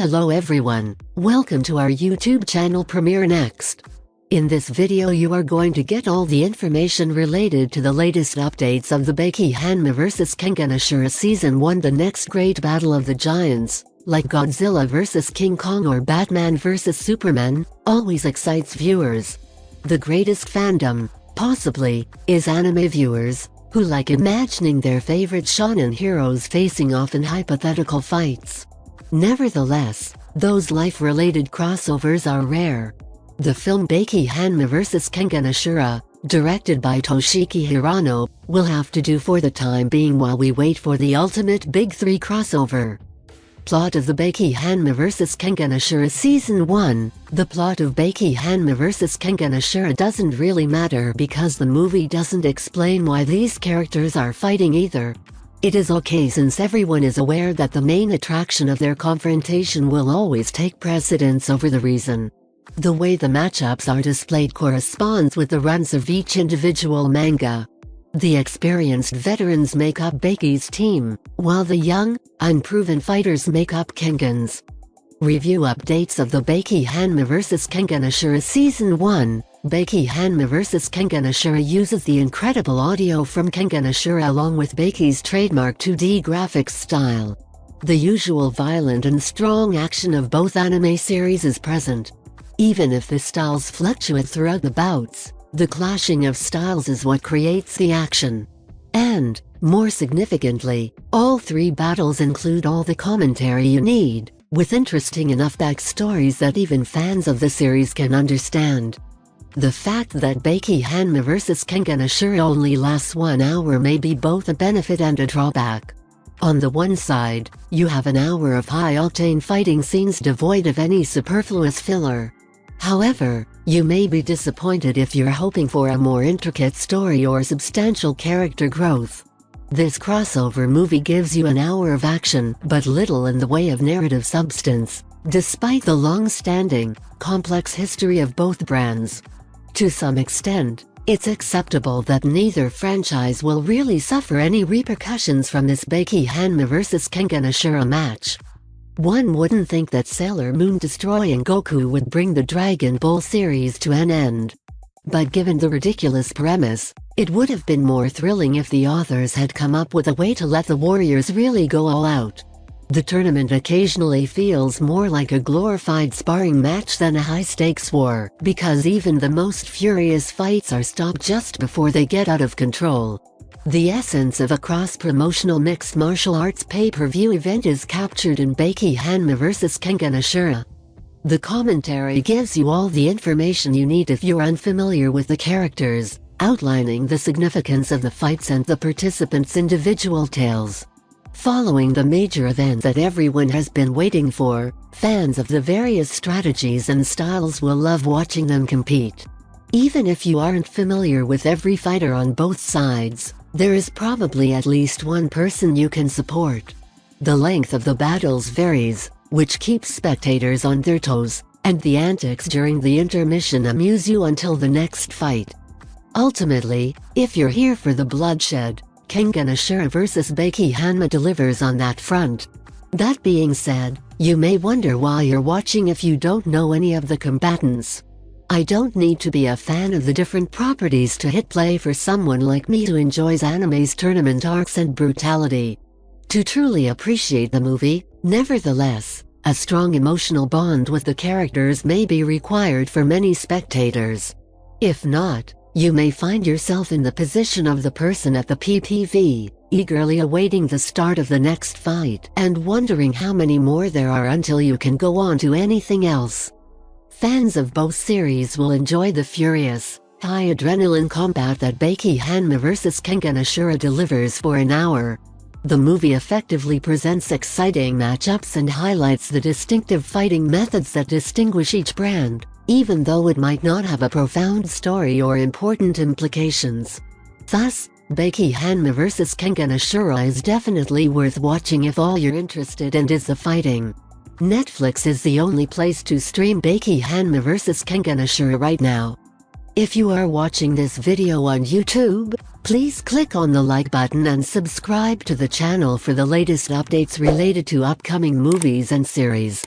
Hello everyone, welcome to our YouTube channel Premiere Next. In this video you are going to get all the information related to the latest updates of the Baki Hanma vs Kengan Ashura Season 1, the next great battle of the giants, like Godzilla vs King Kong or Batman vs Superman, always excites viewers. The greatest fandom, possibly, is anime viewers, who like imagining their favorite shonen heroes facing off in hypothetical fights. Nevertheless, those life-related crossovers are rare. The film Baki Hanma vs Kengan Ashura, directed by Toshiki Hirano, will have to do for the time being while we wait for the ultimate Big 3 crossover. Plot of the Baki Hanma vs Kengan Ashura Season 1. The plot of Baki Hanma vs Kengan Ashura doesn't really matter because the movie doesn't explain why these characters are fighting either. It is okay since everyone is aware that the main attraction of their confrontation will always take precedence over the reason. The way the matchups are displayed corresponds with the runs of each individual manga. The experienced veterans make up Baki's team, while the young, unproven fighters make up Kengan's. Review updates of the Baki Hanma vs Kengan Ashura Season 1. Baki Hanma vs Kengan Ashura uses the incredible audio from Kengan Ashura along with Baki's trademark 2D graphics style. The usual violent and strong action of both anime series is present. Even if the styles fluctuate throughout the bouts, the clashing of styles is what creates the action. And, more significantly, all three battles include all the commentary you need, with interesting enough backstories that even fans of the series can understand. The fact that Baki Hanma vs Kengan Ashura only lasts 1 hour may be both a benefit and a drawback. On the one side, you have an hour of high-octane fighting scenes devoid of any superfluous filler. However, you may be disappointed if you're hoping for a more intricate story or substantial character growth. This crossover movie gives you an hour of action but little in the way of narrative substance, despite the long-standing, complex history of both brands. To some extent, it's acceptable that neither franchise will really suffer any repercussions from this Baki Hanma vs Kengan Ashura match. One wouldn't think that Sailor Moon destroying Goku would bring the Dragon Ball series to an end. But given the ridiculous premise, it would have been more thrilling if the authors had come up with a way to let the warriors really go all out. The tournament occasionally feels more like a glorified sparring match than a high-stakes war, because even the most furious fights are stopped just before they get out of control. The essence of a cross-promotional mixed martial arts pay-per-view event is captured in Baki Hanma vs Kengan Ashura. The commentary gives you all the information you need if you're unfamiliar with the characters, outlining the significance of the fights and the participants' individual tales. Following the major event that everyone has been waiting for, fans of the various strategies and styles will love watching them compete. Even if you aren't familiar with every fighter on both sides, there is probably at least one person you can support. The length of the battles varies, which keeps spectators on their toes, and the antics during the intermission amuse you until the next fight. Ultimately, if you're here for the bloodshed, Kengan Ashura vs Baki Hanma delivers on that front. That being said, you may wonder why you're watching if you don't know any of the combatants. I don't need to be a fan of the different properties to hit play for someone like me who enjoys anime's tournament arcs and brutality. To truly appreciate the movie, nevertheless, a strong emotional bond with the characters may be required for many spectators. If not, you may find yourself in the position of the person at the PPV, eagerly awaiting the start of the next fight and wondering how many more there are until you can go on to anything else. Fans of both series will enjoy the furious, high-adrenaline combat that Baki Hanma vs Kengan Ashura delivers for an hour. The movie effectively presents exciting matchups and highlights the distinctive fighting methods that distinguish each brand, even though it might not have a profound story or important implications. Thus, Baki Hanma vs Kengan Ashura is definitely worth watching if all you're interested in is the fighting. Netflix is the only place to stream Baki Hanma vs Kengan Ashura right now. If you are watching this video on YouTube, please click on the like button and subscribe to the channel for the latest updates related to upcoming movies and series.